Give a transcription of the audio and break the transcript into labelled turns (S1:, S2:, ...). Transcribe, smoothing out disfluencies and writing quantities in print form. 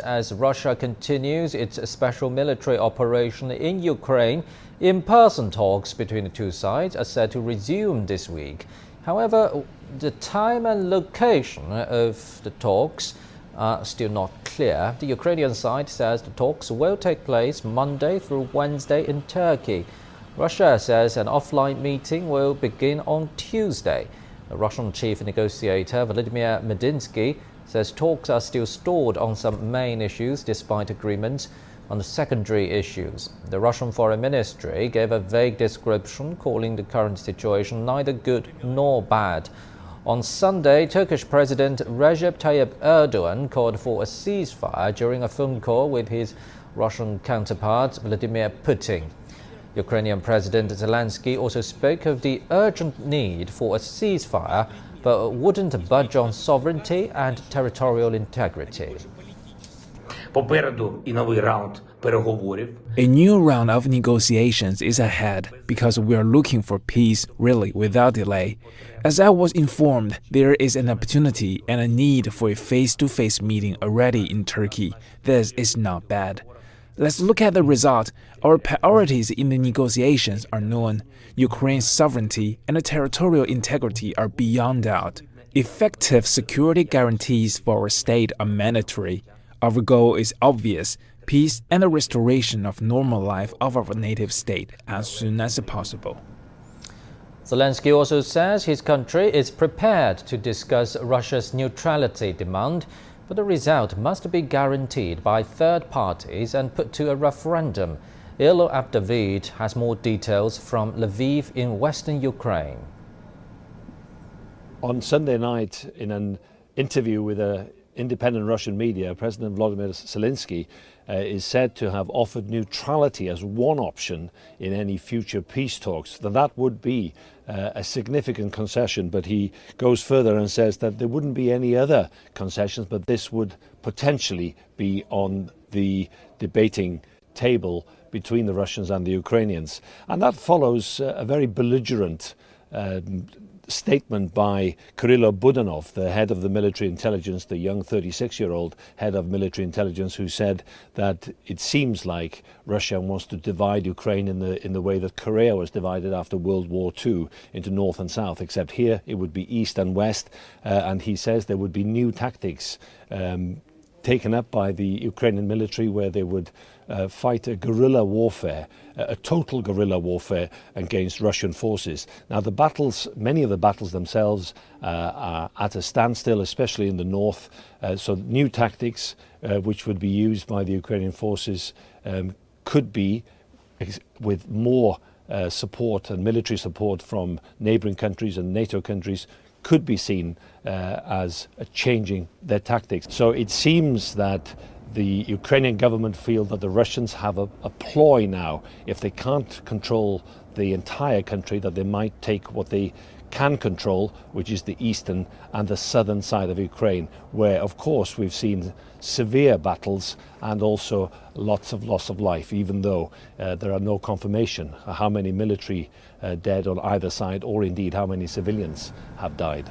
S1: As Russia continues its special military operation in Ukraine, in-person talks between the two sides are set to resume this week. However, the time and location of the talks are still not clear. The Ukrainian side says the talks will take place Monday through Wednesday in Turkey. Russia says an offline meeting will begin on Tuesday. The Russian chief negotiator Vladimir Medinsky says talks are still stalled on some main issues despite agreements on the secondary issues. The Russian Foreign Ministry gave a vague description, calling the current situation neither good nor bad. On Sunday, Turkish President Recep Tayyip Erdogan called for a ceasefire during a phone call with his Russian counterpart Vladimir Putin. Ukrainian President Zelenskyy also spoke of the urgent need for a ceasefire, but wouldn't budge on sovereignty and territorial integrity.
S2: A new round of negotiations is ahead because we are looking for peace really without delay. As I was informed, there is an opportunity and a need for a face-to-face meeting already in Turkey. This is not bad. Let's look at the result. Our priorities in the negotiations are known. Ukraine's sovereignty and territorial integrity are beyond doubt. Effective security guarantees for our state are mandatory. Our goal is obvious: peace and the restoration of normal life of our native state as soon as possible.
S1: Zelenskyy also says his country is prepared to discuss Russia's neutrality demand, but the result must be guaranteed by third parties and put to a referendum. Ilo Abdavid has more details from Lviv in western Ukraine.
S3: On Sunday night, in an interview with independent Russian media, President Vladimir Zelenskyy is said to have offered neutrality as one option in any future peace talks. That would be a significant concession, but he goes further and says that there wouldn't be any other concessions, but this would potentially be on the debating table between the Russians and the Ukrainians. And that follows a very belligerent statement by Kyrylo Budanov, the head of the military intelligence, the young 36-year-old head of military intelligence, who said that it seems like Russia wants to divide Ukraine in the way that Korea was divided after World War II into north and south, except here it would be east and west. And he says there would be new tactics taken up by the Ukrainian military, where they would fight a guerrilla warfare, a total guerrilla warfare against Russian forces. Now the battles, many of the battles themselves are at a standstill, especially in the north. So new tactics which would be used by the Ukrainian forces could be with more support and military support from neighboring countries and NATO countries, could be seen as changing their tactics. So it seems that the Ukrainian government feel that the Russians have a ploy now. If they can't control the entire country, that they might take what they can control, which is the eastern and the southern side of Ukraine, where of course we've seen severe battles and also lots of loss of life, even though there are no confirmation how many military dead on either side, or indeed how many civilians have died.